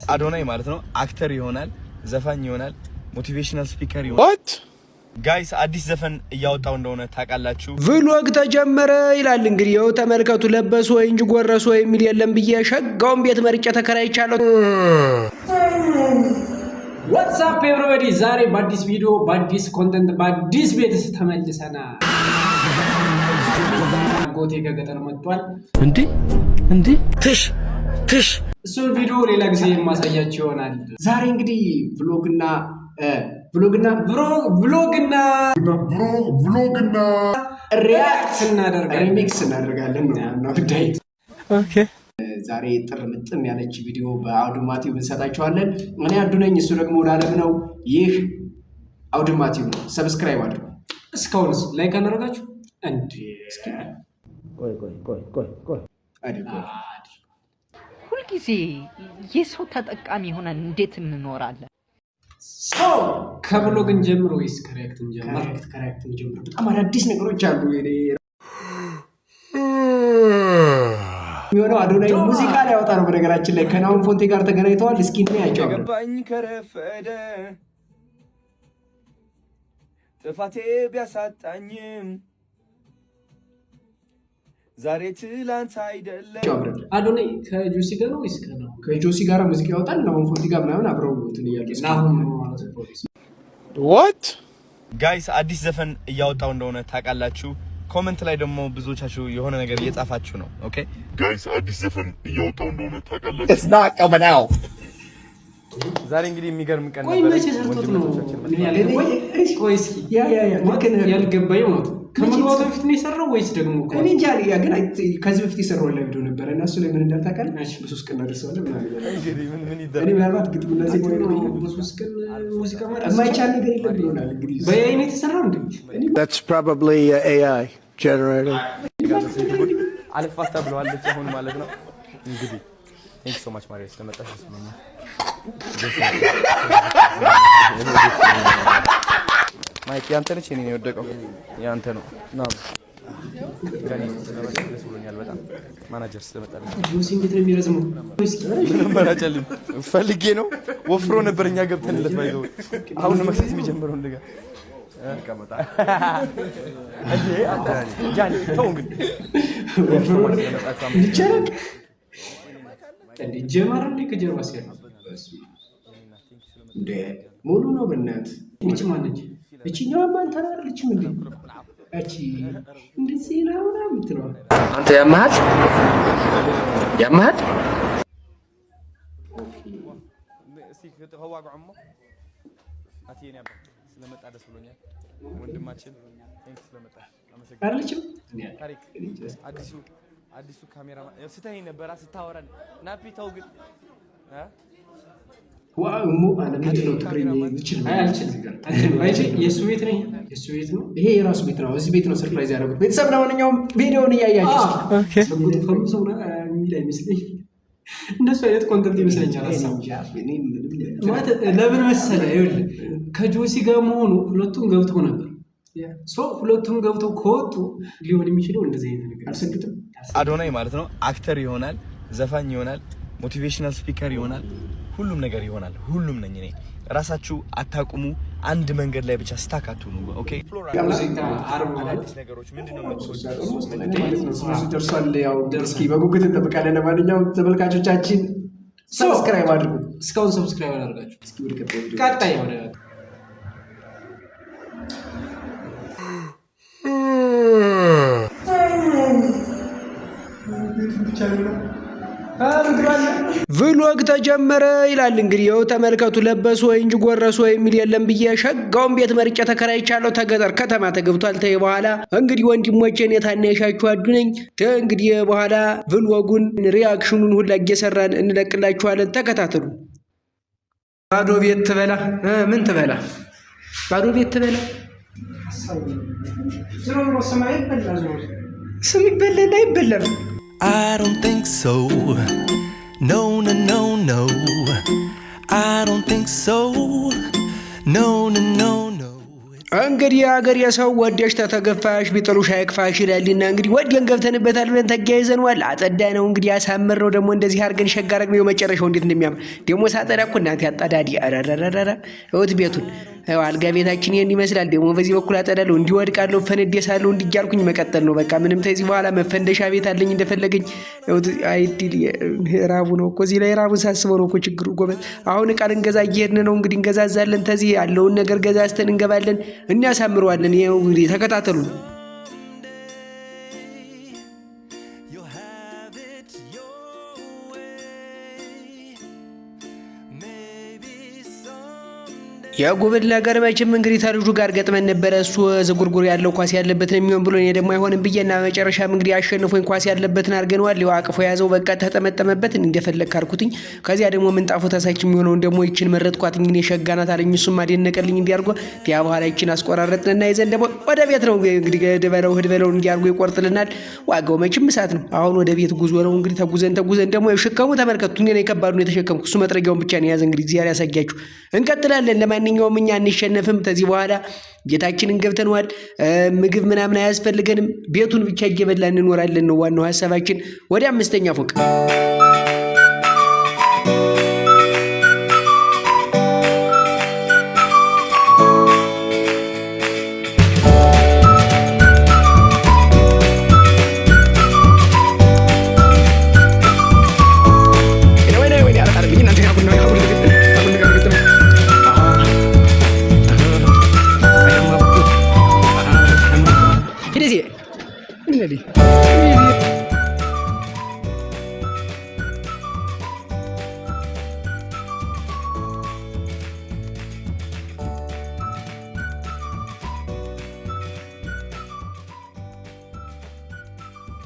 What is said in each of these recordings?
አዶናይ ማለት ነው አክተር ይሆናል፣ ዘፋኝ ይሆናል፣ ሞቲቬሽናል ስፒከር ይሆናል። ጋይስ አዲስ ዘፈን እያወጣው እንደሆነ ታውቃላችሁ። ቭሎግ ተጀመረ ይላል እንግዲህ ያው ተመልከቱ። ለበሱ ወይ እንጂ ጎረሱ ወይ የሚል የለም ብዬ ሸጋውን ቤት መርጬ ተከራይቻለሁ። ዋትስ አፕ ኤቨሪባዲ፣ ዛሬ በአዲስ ቪዲዮ በአዲስ ኮንተንት በአዲስ ቤት ተመልሰናል። ጎቴ ከገጠር መጥቷል። እንዴ ትሽ እሱን ቪዲዮ ሌላ ጊዜ የማሳያችሁ ይሆናል። ዛሬ እንግዲህ ቭሎግና ሪያክት ሪሚክስ እናደርጋለን ነው ጉዳይ። ኦኬ ዛሬ ጥር ምጥን ያለች ቪዲዮ በአውዶማቲቭ እንሰጣችኋለን። እኔ አዱ ነኝ፣ እሱ ደግሞ ለዓለም ነው። ይህ አውዶማቲቭ ነው። ሰብስክራይብ አድርጉ። እስካሁንስ ላይክ አላደረጋችሁ እንዴ? እስኪ ቆይ ሁልጊዜ የሰው ተጠቃሚ ሆነን እንዴት እንኖራለን? ሰው ከብሎግን ጀምሮ ወይስ ከሪያክትን ጀምሮ? ከሪያክትን ጀምሮ በጣም አዳዲስ ነገሮች አሉ። የሚሆነው አዶናይ ሙዚቃ ላይ ያወጣ ነው። በነገራችን ላይ ከናሁን ፎንቴ ጋር ተገናኝተዋል። እስኪ ነው ያጫው ገባኝ ከረፈደ ጥፋቴ ቢያሳጣኝም ዛሬ ትላንት አይደለም። አዶናይ ከጆሲ ጋር ነው ወይስ ከጆሲ ጋር ሙዚቃ ያወጣል? ናሁን ፎንቴ ጋር ምናምን አብረው እንትን እያቀስ ናሁን ማለት ነው። ዋት ጋይስ አዲስ ዘፈን እያወጣው እንደሆነ ታውቃላችሁ። ኮሜንት ላይ ደግሞ ብዙዎቻችሁ የሆነ ነገር እየጻፋችሁ ነው። ኦኬ ጋይስ አዲስ ዘፈን እያወጣው እንደሆነ ታውቃላችሁ። It's not coming out። ዛሬ እንግዲህ የሚገርም ቀን ነበር። ያልገባኝ ማለት ከመግባቱ በፊት ነው የሰራው ወይስ ደግሞ እኔ እንጃ። ግን ከዚህ በፊት የሰራው ላይ ቪዲዮ ነበር እና እሱ ላይ ምን እንዳልታውቃል በሶስት ቀን ደርሰዋል። እንግዲህ ምን ይደረግ? እኔ ምናልባት ግጥም እነዚህ በሶስት ቀን ሙዚቃ ማለት የማይቻል ነገር የለም ብሎናል። እንግዲህ በአይ ነው የተሰራው እንዴ? That's probably AI generated። አልፋታ ብለዋለች አሁን ማለት ነው። እንግዲህ ቴንክ ሶ ማች ማሪያ ስለመጣሽ ስለኛ ማይክ ያንተ ነች። እኔ ነው የወደቀው ያንተ ነው ና ጋኒ ስለመጣሽ ደስ ብሎኛል በጣም ማናጀር ስለመጣልኝ። ጁሲ እንዴት ነው የሚረዝመው? ምንም ባላጨልም ፈልጌ ነው ወፍሮ ነበር። እኛ ገብተንለት ባይዘው አሁን ነው መክሰስ የሚጀምረው እንደጋ ከመጣ እንዴ አታኒ ጃኒ ተው እንግዲህ ወፍሮ ይቻላል እንዴ? ጀማር እንዴ ከጀርባ ሲያል እንዴ ሙሉ ነው በእናት እቺ ማነች? እቺኛው ማን ተናለችም እንዴ? እቺ እንደዚህ ነው ምትለው አንተ ያማት እስቲ ከተዋጋ አሞ አቲኔ አባ ስለመጣ ደስ ብሎኛል ወንድማችን። ቴንክ ስለመጣ አመሰግናለሁ። አይደለችም ታሪክ አዲሱ ካሜራ ስታይ ነበር ስታወራን ናፒ ተው ግን ዋው ሙ አለምት ነው ትግሪኝ ይችላል አይችል የሱ ቤት ነው ይሄ የራሱ ቤት ነው። እዚህ ቤት ነው ሰርፕራይዝ ያደረጉት ቤተሰብ። ለማንኛውም ቪዲዮውን እያያችሁ ሰጉት ፈምሶ ነው የሚል አይመስልኝ። እንደሱ አይነት ኮንተንት ይመስለኛል ሐሳቡ ማለት ለምን መሰለ ይኸውልህ ከጆሲ ጋር መሆኑ ሁለቱም ገብተው ነበር። ሁለቱም ገብተው ከወጡ ሊሆን የሚችለው እንደዚህ አይነት ነገር አልሰግጥም። አዶናይ ማለት ነው አክተር ይሆናል፣ ዘፋኝ ይሆናል፣ ሞቲቬሽናል ስፒከር ይሆናል፣ ሁሉም ነገር ይሆናል። ሁሉም ነኝ እኔ። ራሳችሁ አታቁሙ፣ አንድ መንገድ ላይ ብቻ ስታካቱ ነው። ኦኬ ሙዚቃ አዳዲስ ነገሮች ምንድነው የምትወዱት? ደርሷል። ያው እስኪ በጉጉት እንጠብቃለን። ለማንኛውም ተመልካቾቻችን ሰብስክራይብ አድርጉ። እስካሁን ሰብስክራይብ አላደረጋችሁ? እስኪ ወደ ቀጣይ ወደ ቭሎግ ተጀመረ ይላል እንግዲህ ያው ተመልከቱ። ለበሱ ወይ እንጂ ጎረሱ ወይ የሚል የለም ብዬ ሸጋውን ቤት መርጬ ተከራይቻለሁ። ተገጠር ከተማ ተገብቷል። ተይ በኋላ እንግዲህ ወንድሞቼ እኔ ታናሻችሁ አዱ ነኝ። እንግዲህ በኋላ ቭሎጉን ሪአክሽኑን ሁላ እየሰራን እንለቅላችኋለን። ተከታተሉ። ባዶ ቤት ትበላ ምን ትበላ? ባዶ ቤት ትበላ ስም ይበላል አይበላም? I don't think so. No. I don't think so. No. እንግዲህ የሀገር የሰው ወደሽ ተተገፋሽ ቢጥሉሽ አይክፋሽ ይላልና እንግዲህ ወደን ገብተንበታል ብለን ተጋይዘንዋል። አጸዳ ነው እንግዲህ ያሳምር ነው ደግሞ እንደዚህ አድርገን ሸጋረግ ነው የመጨረሻው እንዴት እንደሚያምር ደግሞ ሳጠዳ እኮ እናንተ ያጣዳዲ አራራራራ እውት ቤቱን አልጋ ቤታችን ይሄን ይመስላል። ደግሞ በዚህ በኩል አጠዳለሁ እንዲወድቃለሁ ፈነደሳለሁ እንዲያልኩኝ መቀጠል ነው በቃ ምንም ተዚህ በኋላ መፈንደሻ ቤት አለኝ እንደፈለገኝ አይዲል ራቡ ነው እኮ እዚህ ላይ ራቡን ሳስበው ነው እኮ ችግሩ ጎበዝ። አሁን ዕቃ ልንገዛ እየሄድን ነው እንግዲህ እንገዛዛለን ተዚህ ያለውን ነገር ገዛዝተን እንገባለን እናሳምረዋለን። ይሄው እንግዲህ ተከታተሉ። የጉብል ነገር መቼም እንግዲህ ተልጁ ጋር ገጥመን ነበረ። እሱ ዝጉርጉር ያለው ኳስ ያለበት ነው የሚሆን ብሎ እኔ ደግሞ አይሆንም ብዬና መጨረሻም እንግዲህ አሸንፎኝ ኳስ ያለበትን አድርገነዋል። ይኸው አቅፎ ያዘው በቃ ተጠመጠመበት እንደፈለግ ካርኩትኝ። ከዚያ ደግሞ ምንጣፉ ተሳች የሚሆነው ደግሞ ይችን መረጥኳት እንግዲህ የሸጋናት አለኝ። እሱም አደነቀልኝ እንዲያርጎ ያ በኋላ ይችን አስቆራረጥንና ይዘን ደግሞ ወደ ቤት ነው እንግዲህ ገድበለው ህድበለው እንዲያርጎ ይቆርጥልናል። ዋጋው መቼም እሳት ነው። አሁን ወደ ቤት ጉዞ ነው እንግዲህ ተጉዘን ደግሞ ሽከሙ ተመልከቱ። እኔ ነው የከባዱ ነው የተሸከምኩ። እሱ መጥረጊያውን ብቻ ነው ያዘ። እንግዲህ እግዚአብሔር ያሳያችሁ። እንቀጥላለን። ለማንኛውም እኛ አንሸነፍም። ከዚህ በኋላ ቤታችንን ገብተንዋል። ምግብ ምናምን አያስፈልገንም። ቤቱን ብቻ እየበላን እንኖራለን ነው ዋናው ሐሳባችን። ወደ 5ኛ ፎቅ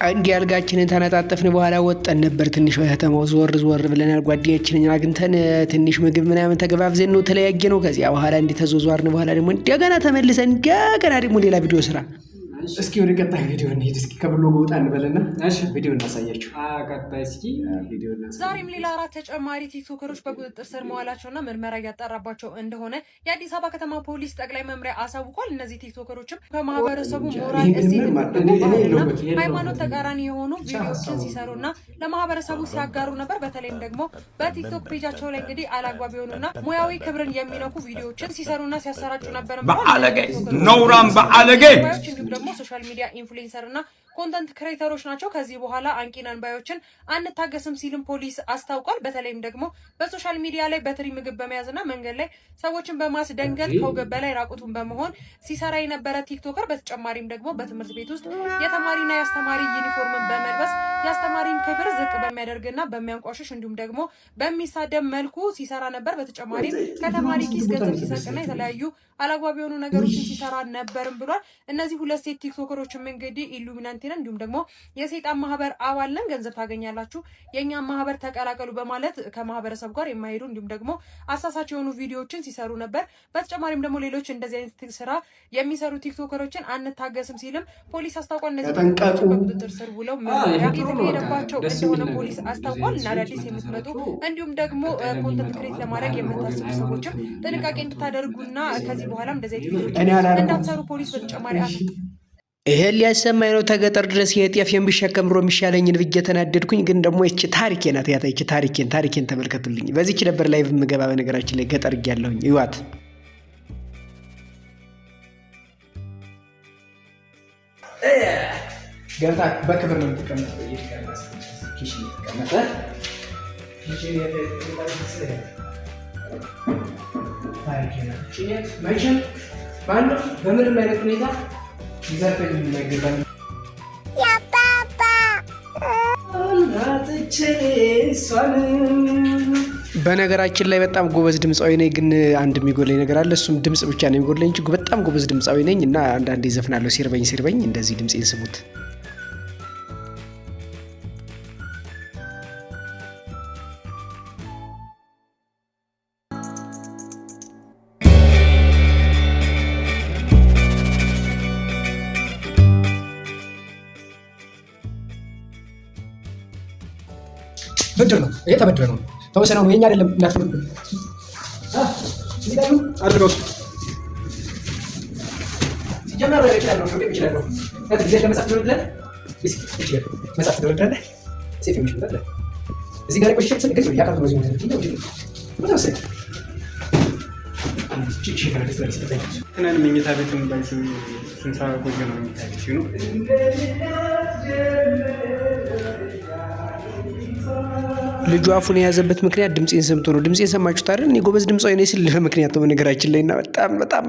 አንድ ያልጋችንን ተነጣጠፍን በኋላ ወጣን ነበር። ትንሽ ከተማው ዞር ብለናል። ጓደኛችንን አግኝተን ትንሽ ምግብ ምናምን ተገባብዘን ነው ተለያየ ነው። ከዚያ በኋላ ተዞዟርን በኋላ ደግሞ እንደገና ተመልሰን እንደገና ደግሞ ሌላ ቪዲዮ ስራ። እስኪ ወደ ቀጣይ ቪዲዮ እንሂድ። እስኪ ከብሎግ ወጣ እንበልና ቪዲዮ እናሳያችሁ። ቀጣይ እስኪ ቪዲዮ እናሳያችሁ። ዛሬም ሌላ 4 ተጨማሪ ቲክቶከሮች በቁጥጥር ስር መዋላቸውና ምርመራ እያጣራባቸው እንደሆነ የአዲስ አበባ ከተማ ፖሊስ ጠቅላይ መምሪያ አሳውቋል። እነዚህ ቲክቶከሮችም ከማህበረሰቡ ሞራል እሴት ሃይማኖት ተቃራኒ የሆኑ ቪዲዮዎችን ሲሰሩና ለማህበረሰቡ ሲያጋሩ ነበር። በተለይም ደግሞ በቲክቶክ ፔጃቸው ላይ እንግዲህ አላግባብ የሆኑና ሙያዊ ክብርን የሚነኩ ቪዲዮዎችን ሲሰሩና ሲያሰራጩ ነበር። በአለጌ ነውራም በአለጌ እንዲሁም ደግሞ ሶሻል ሚዲያ ኢንፍሉዌንሰር እና ኮንተንት ክሬተሮች ናቸው። ከዚህ በኋላ አንቂናን ባዮችን አንታገስም ሲልም ፖሊስ አስታውቋል። በተለይም ደግሞ በሶሻል ሚዲያ ላይ በትሪ ምግብ በመያዝና መንገድ ላይ ሰዎችን በማስደንገጥ ከወገብ በላይ ራቁቱን በመሆን ሲሰራ የነበረ ቲክቶከር በተጨማሪም ደግሞ በትምህርት ቤት ውስጥ የተማሪና የአስተማሪ ዩኒፎርምን በመልበስ የአስተማሪን ክብር ዝቅ በሚያደርግና በሚያንቋሽሽ እንዲሁም ደግሞ በሚሳደብ መልኩ ሲሰራ ነበር። በተጨማሪም ከተማሪ ኪስ ገንዘብ ሲሰርቅና የተለያዩ አላግባብ የሆኑ ነገሮችን ሲሰራ ነበርም ብሏል። እነዚህ 2 ሴት ቲክቶከሮችም እንግዲህ ኢሉሚናንቲ ነን እንዲሁም ደግሞ የሰይጣን ማህበር አባል ነን፣ ገንዘብ ታገኛላችሁ፣ የኛ ማህበር ተቀላቀሉ በማለት ከማህበረሰብ ጋር የማይሄዱ እንዲሁም ደግሞ አሳሳች የሆኑ ቪዲዮዎችን ሲሰሩ ነበር። በተጨማሪም ደግሞ ሌሎች እንደዚህ አይነት ስራ የሚሰሩ ቲክቶከሮችን አንታገስም ሲልም ፖሊስ አስታውቋል። እነዚህ በቁጥጥር ስር ውለው የተካሄደባቸው እንደሆነ ፖሊስ አስታውቋል። እና አዳዲስ የምትመጡ እንዲሁም ደግሞ ኮንተንት ክሬት ለማድረግ የምታስቡ ሰዎችም ጥንቃቄ እንድታደርጉና ከዚህ በኋላም እንደዚህ አይነት ቪዲዮዎችን እንዳትሰሩ ፖሊስ በተጨማሪ ይሄን ሊያሰማኝ ነው። ተገጠር ድረስ የጤፍን ቢሸከም ሮ የሚሻለኝን ብዬ ተናደድኩኝ። ግን ደግሞ እቺ ታሪኬ ናት። ያታ እቺ ታሪኬን ተመልከቱልኝ። በዚህች ነበር ላይቭ የምገባ። በነገራችን ላይ ገጠር እያለሁኝ ይዋት ገብታ በክብር ነው የምትቀመጠው። ኪሽን የተቀመጠ ታሪኬ ናት። መቼም ማንም በምንም አይነት ሁኔታ ይዘርፈኝ የማይገባኝ በነገራችን ላይ በጣም ጎበዝ ድምፃዊ ነኝ። ግን አንድ የሚጎለኝ ነገር አለ። እሱም ድምፅ ብቻ ነው የሚጎለኝ እንጂ በጣም ጎበዝ ድምፃዊ ነኝ እና አንዳንዴ ዘፍናለሁ። ሲርበኝ እንደዚህ ድምፄን ስሙት። ብድር ነው ይሄ፣ ተበድረ ነው ተወሰነው ነው የኛ አይደለም። እንዳትፈርዱ አድርገው ጀመረ ይችላል ይችላል እዚህ ለመጻፍ ትወዳለህ መጻፍ ትወዳለህ ሴፍ የሚሽ ትወዳለህ እዚህ ጋር ቆሽሽ ስልክ ያካቱ ነው ነው ትናንት መኝታ ቤት እንዳይሱ ስንት ቆየ ነው የሚታየው ነው ልጁ አፉን የያዘበት ምክንያት ድምጼን ሰምቶ ነው። ድምጼን ሰማችሁት አይደል? እኔ ጎበዝ ድምጻዊ ነኝ ስል ምክንያት ነው ነገራችን ላይ እና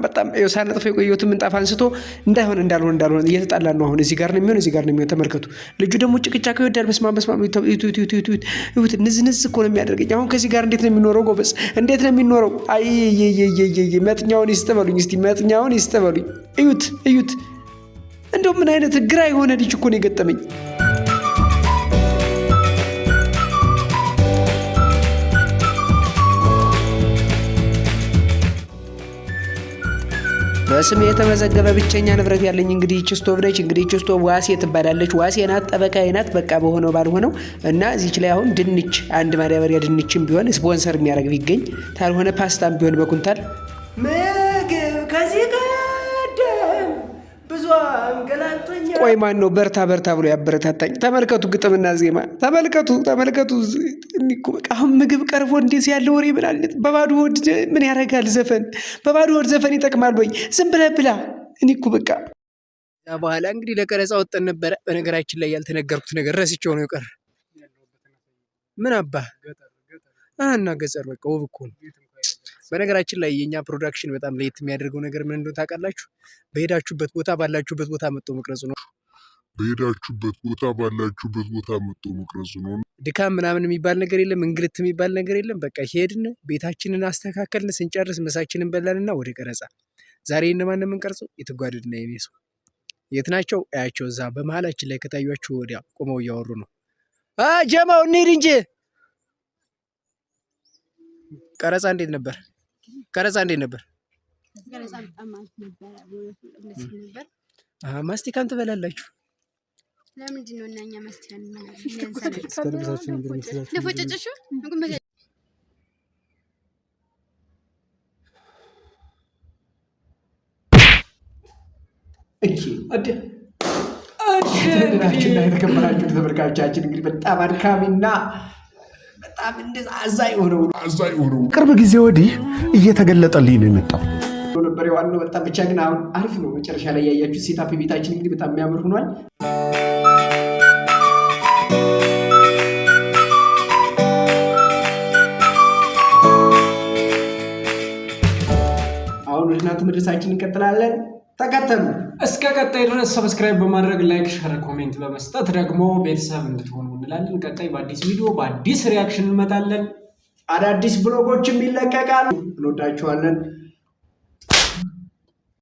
በጣም ሳነጥፈው የቆየሁት ምንጣፍ አንስቶ እንዳልሆነ እየተጣላን ነው። አሁን እዚህ ጋር ነው የሚሆን ተመልከቱ። ልጁ ደግሞ ጭቅጫቅ ይወዳል። በስማም ይሁት ንዝንዝ እኮ ነው የሚያደርገኝ። አሁን ከዚህ ጋር እንዴት ነው የሚኖረው? ጎበዝ እንዴት ነው የሚኖረው? አይ መጥኛውን ይስጥበሉኝ እስቲ መጥኛውን ይስጥበሉኝ። እዩት እንደው ምን አይነት ግራ የሆነ ልጅ እኮ ነው የገጠመኝ። በስሜ የተመዘገበ ብቸኛ ንብረት ያለኝ እንግዲህ ይህች ስቶቭ ነች። እንግዲህ ይህች ስቶቭ ዋሴ ትባላለች። ዋሴ ናት፣ ጠበቃዬ ናት። በቃ በሆነው ባልሆነው እና እዚች ላይ አሁን ድንች አንድ ማዳበሪያ ድንችም ቢሆን ስፖንሰር የሚያደርግ ቢገኝ ታልሆነ ፓስታም ቢሆን በኩንታል ምግብ ከዚህ ቀደም ብዙ አንገላቶኛል። ቆይ ማን ነው በርታ ብሎ ያበረታታኝ? ተመልከቱ፣ ግጥምና ዜማ ተመልከቱ። አሁን ምግብ ቀርቦ እንደዚህ ያለ ወሬ ምናለት በባዶ ሆድ ምን ያደርጋል? ዘፈን በባዶ ሆድ ዘፈን ይጠቅማል ወይ? ዝም ብለህ ብላ። እኔ እኮ በቃ በኋላ እንግዲህ ለቀረጻ ወጥተን ነበረ። በነገራችን ላይ ያልተነገርኩት ነገር ረስቼው ነው የቀረ። ምን አባ እና ገጠር በቃ ውብ እኮ ነው። በነገራችን ላይ የኛ ፕሮዳክሽን በጣም ለየት የሚያደርገው ነገር ምን እንደሆነ ታውቃላችሁ? ባላችሁበት ቦታ መጥቶ መቅረጹ ነው። ድካም ምናምን የሚባል ነገር የለም፣ እንግልት የሚባል ነገር የለም። በቃ ሄድን፣ ቤታችንን አስተካከልን፣ ስንጨርስ ምሳችንን በላንና ወደ ቀረጻ። ዛሬ እነማን ነው የምንቀርጸው? የትጓደድና የኔ ሰው የት ናቸው? አያቸው እዛ በመሀላችን ላይ ከታዩአችሁ ወዲያ ቆመው እያወሩ ነው። ጀማው እንሂድ እንጂ። ቀረጻ እንዴት ነበር? ማስቲካን ትበላላችሁ? ለምንድን ነው እናኛ ማስቲካን የተከበራችሁ ተመልካቾቻችን እንግዲህ በጣም አድካሚና በጣም እንደዛ አዛኝ ሆነው ቅርብ ጊዜ ወዲህ እየተገለጠልኝ ነው የመጣው ነበር የዋለው። በጣም ብቻ ግን አሁን አሪፍ ነው። መጨረሻ ላይ ያያችሁት ሴታፕ ቤታችን እንግዲህ በጣም የሚያምር ሆኗል። አሁን ወደ እናንተ መድረሳችን እንቀጥላለን። ተከተሉ። እስከ ቀጣይ ድረስ ሰብስክራይብ በማድረግ ላይክ፣ ሼር፣ ኮሜንት በመስጠት ደግሞ ቤተሰብ እንድትሆኑ እንላለን። ቀጣይ በአዲስ ቪዲዮ በአዲስ ሪያክሽን እንመጣለን። አዳዲስ ብሎጎችም ይለቀቃሉ። እንወዳችኋለን።